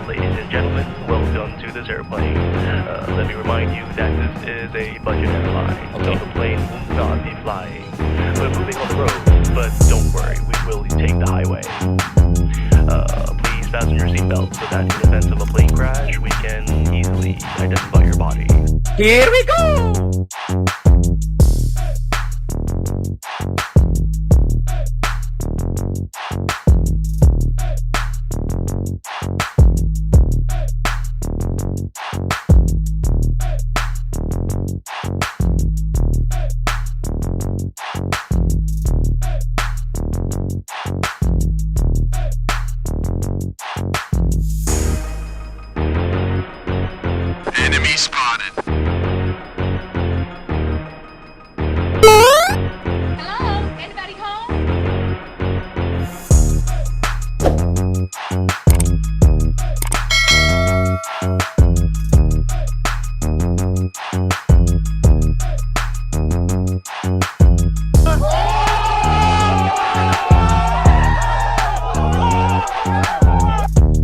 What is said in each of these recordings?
Ladies and gentlemen, welcome to this airplane. Let me remind you that this is a budget airline, so the plane will not be flying. We're moving on the road, but don't worry, we will take the highway. Please fasten your seatbelt so that in the event of a plane crash, we can easily identify your body. Here we go! Enemy spotted. Hello? Anybody home?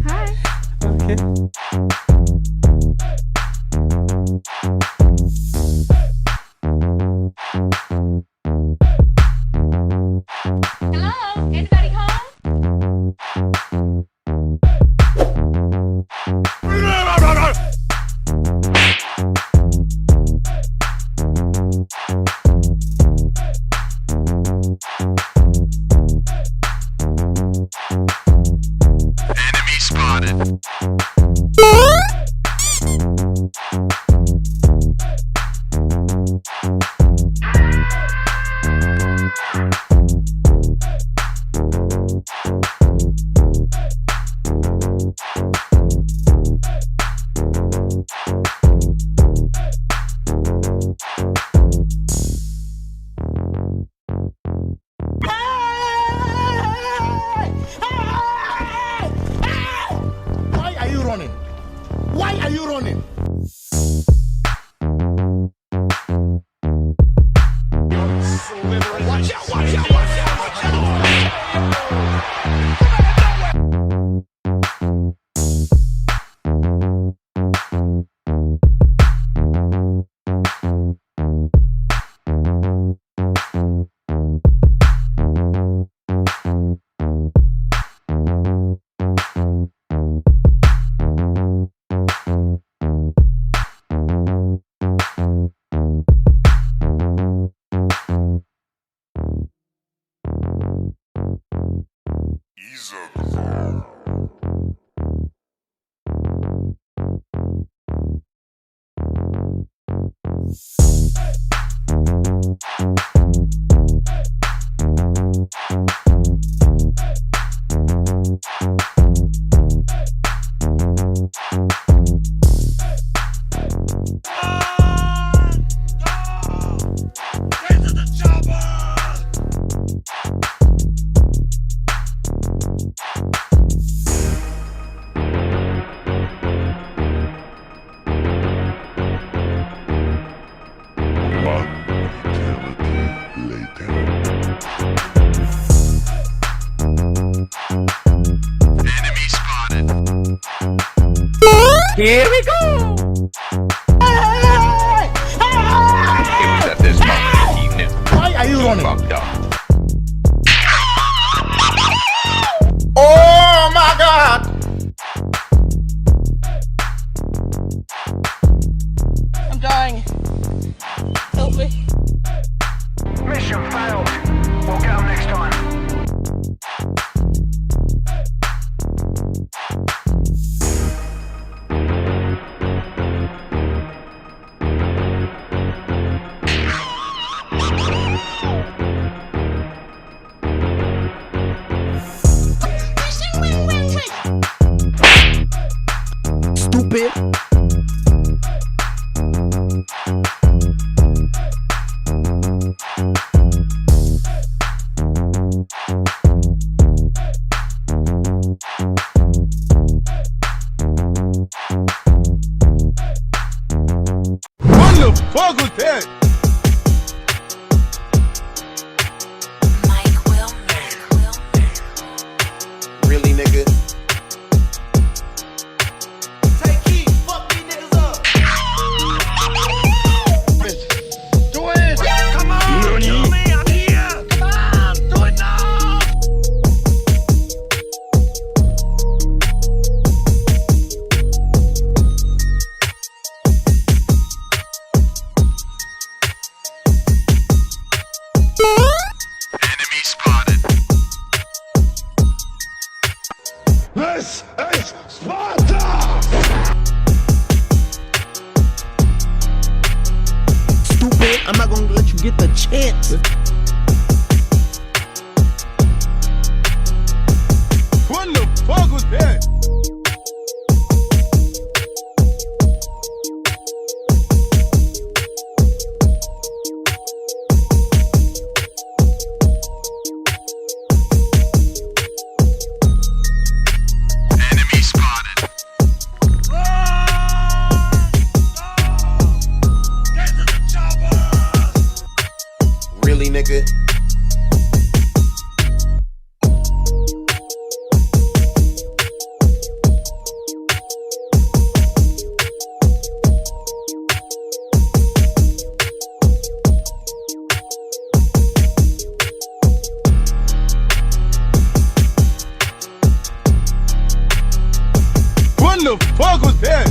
Hi. Okay. Hello? Anybody home? Enemy spotted. Why are you running? Why are you running? Watch out, watch out, watch out, watch out. Enemy spotted. Here we go! It was at this moment he knew Why are you running? fucked up. Oh my God! I'm dying. Help me. Mission failed. We'll get 'em next time. Stupid. What the fuck was that? Really, nigga? Take heat, fuck these niggas up. Do it. Come on, kill me, I'm here. Come on, do it now. Enemy spotted. This is Sparta. Stupid. I'm not gonna let you get the chance. What the fuck was that? Enemy spotted. Really, nigga? What the fuck was that?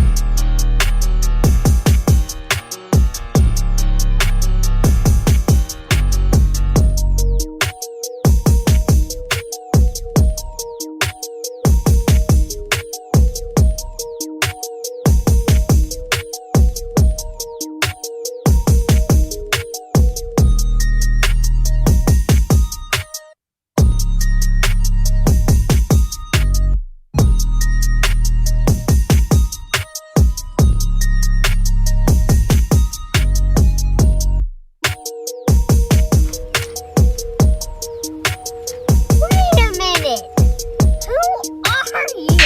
Wait a minute. Who are you?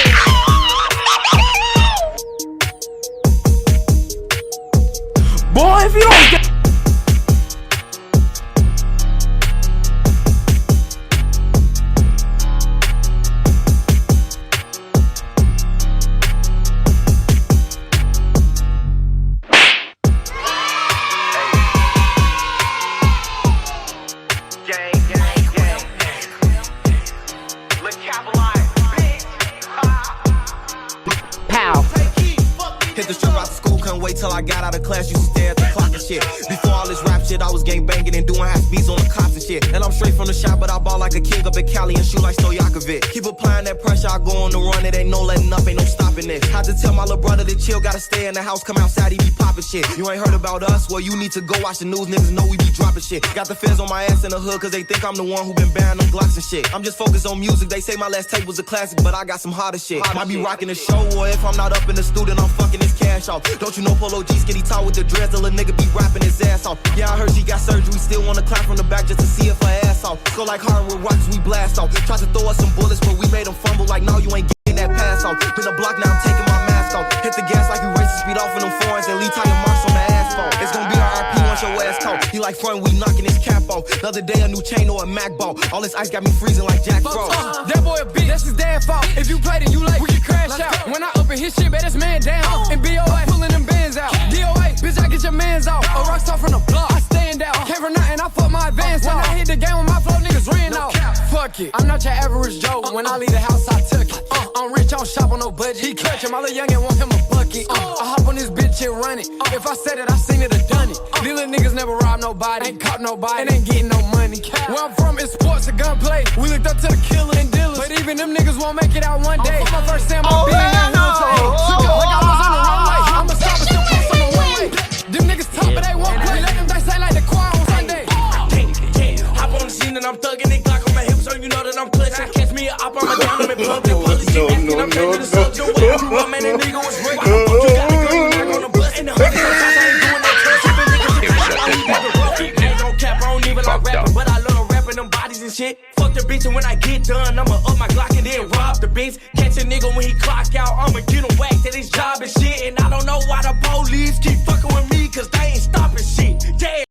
Boy, if you don't get. Pow. Hit the strip out the school, couldn't wait till I got out of class. Used to stare at the clock and shit. Before all this rap shit, I was gang banging and doing high speeds on the cops and shit. And I'm straight from the shop, but I ball like a king up in Cali and shoot like Stojakovic. Keep applying that pressure, I go on the run. It ain't no letting up, ain't no stopping this. Had to tell my little brother to chill, gotta stay in the house, come outside, he be popping shit. You ain't heard about us? Well, you need to go watch the news, niggas know we be dropping shit. Got the feds on my ass in the hood, cause they think I'm the one who been buying them Glocks and shit. I'm just focused on music, they say my last tape was a classic, but I got some harder shit. Might be rocking the show, or if I'm not up in the studio, I'm fucking this cash off. Don't you know Polo G skinny tall with the dreads, the little nigga be rapping his ass off. Yeah, I heard she got surgery, still wanna clap from the back just to see if her ass off. Go like hard with rocks, we blast off. Tried to throw us some bullets, but we made them fumble like, no, you ain't getting that pass off. Been a block, now I'm taking my mask off. Hit the gas like we racing, speed off in them foreigns and leave tire marks on the asphalt. It's gonna be RIP once your ass talk. He like front, we knocking his cap off. The other day, a new chain or a Mac ball. All this ice got me freezing like Jack Frost. That boy a bitch, that's his dad's fault. If you played it, you late, we can crash out. When I open his shit, bet this man down. And BOA, pulling them bands out. DOA, bitch, I get your mans out. A rock star from the block, I stand out. Came from nothing, I fuck my advance out. When I hit the game with my flow, niggas ran out. Fuck it, I'm not your average Joe. When I leave the house, I took it. I'm rich, I don't shop on no budget. He clutching, my little youngin' want him a bucket. I hop on this bitch and run it. If I said it, I seen it, I done it. These little niggas never rob nobody, ain't caught nobody, and ain't getting no money. Where I'm from, it's sports and gunplay. We looked up to the killer and dealers, but even them niggas won't make it out one day. My first time I been in that hood, took up like I was on the runway. I'ma stop and still post on the one way. Them niggas top, but they won't play. Let them dice say like the choir on Sunday. Hop on the scene and I'm thugging they Glock on my hips, so you know that I'm clutching. Catch me up, I'm a down, I'm in public. Police keep asking, I'm changing the subject. Where I'm at, a nigga was rigged. shit. Fuck the bitch, and when I get done, I'ma up my Glock and then rob the bitch. Catch a nigga when he clock out, I'ma get him whacked at his job and shit. And I don't know why the police keep fucking with me, cause they ain't stopping shit. Yeah.